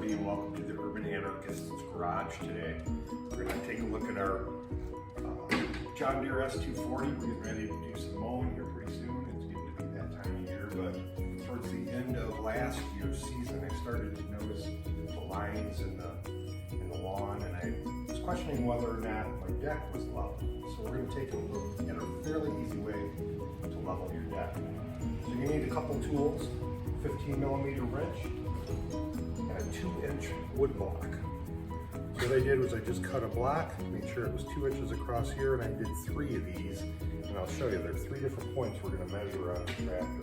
everybody, and welcome to the Urban Anarchist's Garage today. We're going to take a look at our John Deere S240. We're getting ready to do some mowing here pretty soon. It's getting to be that time of year, but towards the end of last year's season, I started to notice the lines in the lawn, and I was questioning whether or not my deck was level. So we're going to take a look at a fairly easy way to level your deck. So you need a couple tools, 15mm wrench, and a 2-inch wood block. So what I did was I just cut a block, made sure it was 2 inches across here, and I did 3 of these. And I'll show you, there are 3 different points we're going to measure on the tractor.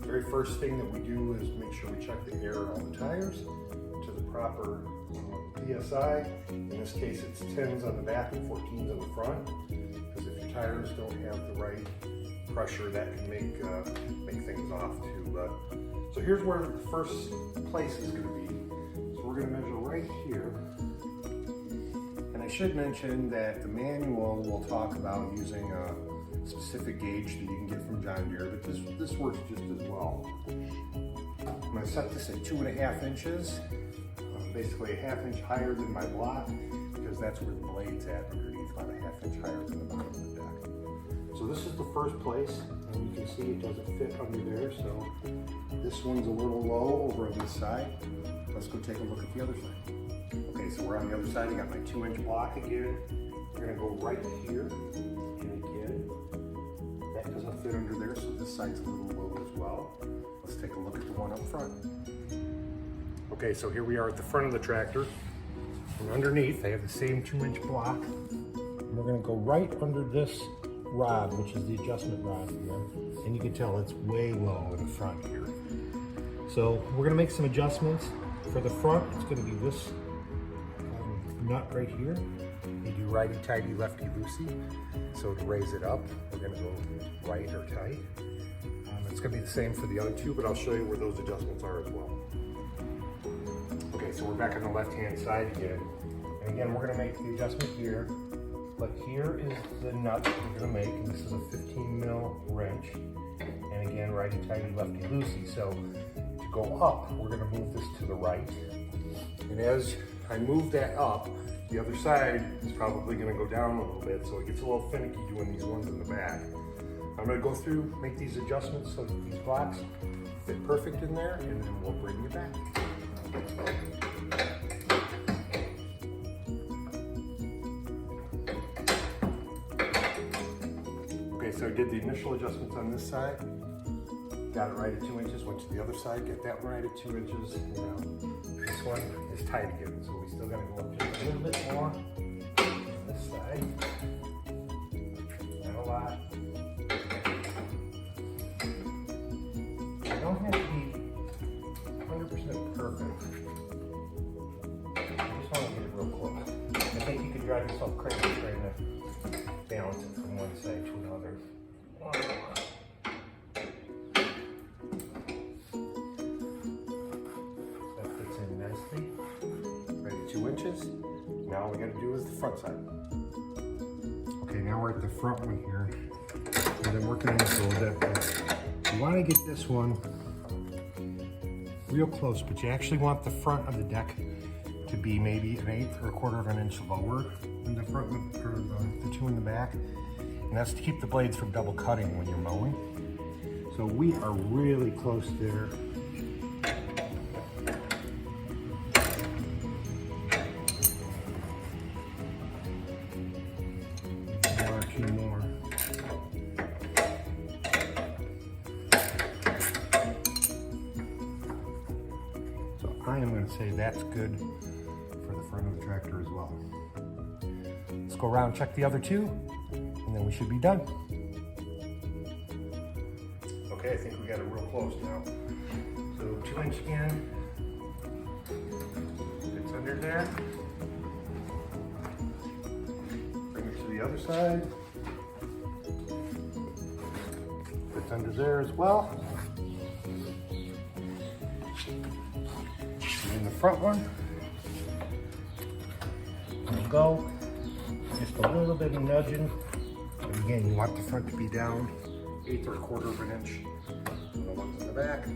The very first thing that we do is make sure we check the air in all the tires to the proper PSI. In this case, it's 10s on the back and 14s on the front, because if your tires don't have the right pressure, that can make things off too. But so here's where the first place is going to be. So we're going to measure right here. And I should mention that the manual will talk about using a specific gauge that you can get from John Deere, but this works just as well. I'm going to set this at 2.5 inches, basically a 1/2 inch higher than my block, because that's where the blade's at underneath, about a 1/2 inch higher than the bottom of the deck. So this is the first place, and you can see it doesn't fit under there, so this one's a little low over on this side. Let's go take a look at the other side. Okay, so we're on the other side. I got my 2-inch block again. We're gonna go right here, and again, that doesn't fit under there, so this side's a little low as well. Let's take a look at the one up front. Okay, so here we are at the front of the tractor, and underneath, I have the same 2-inch block. And we're gonna go right under this rod, which is the adjustment rod here, and you can tell it's way low in the front here. So we're going to make some adjustments. For the front, it's going to be this nut right here. You do righty-tighty, lefty-loosey. So to raise it up, we're going to go right or tight. It's going to be the same for the other two, but I'll show you where those adjustments are as well. Okay, so we're back on the left-hand side again. And again, we're going to make the adjustment here. But here is the nut that we're going to make, and this is a 15mm wrench. And again, righty-tighty, lefty-loosey. So to go up, we're going to move this to the right. And as I move that up, the other side is probably going to go down a little bit, so it gets a little finicky doing these ones in the back. I'm going to go through, make these adjustments so that these blocks fit perfect in there, and then we'll bring you back. So I did the initial adjustments on this side, got it right at 2 inches, went to the other side, got that right at 2 inches, and now this one is tight again, so we still gotta go up just a little bit more on this side, not a lot. You don't have to be 100% perfect, I just want to get it real close. I think you could drive yourself crazy trying to balance it from one side to another. That fits in nicely. Right at 2 inches. Now all we got to do is the front side. Okay, now we're at the front one here. I've been working on this a little bit, but you want to get this one real close, but you actually want the front of the deck to be maybe 1/8 or 1/4 of an inch lower than the front, or the two in the back. And that's to keep the blades from double cutting when you're mowing. So we are really close there. One or two more. So I am going to say that's good for the front of the tractor as well. Let's go around and check the other two, and then we should be done. Okay, I think we got it real close now. So 2-inch again, it's under there. Bring it to the other side. It's under there as well. And in the front one, we'll go just a little bit of nudging. And again, you want the front to be down 1/8 or 1/4 of an inch. And the ones in the back.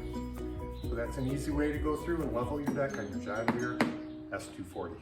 So So that's an easy way to go through and level your deck on your John Deere S240.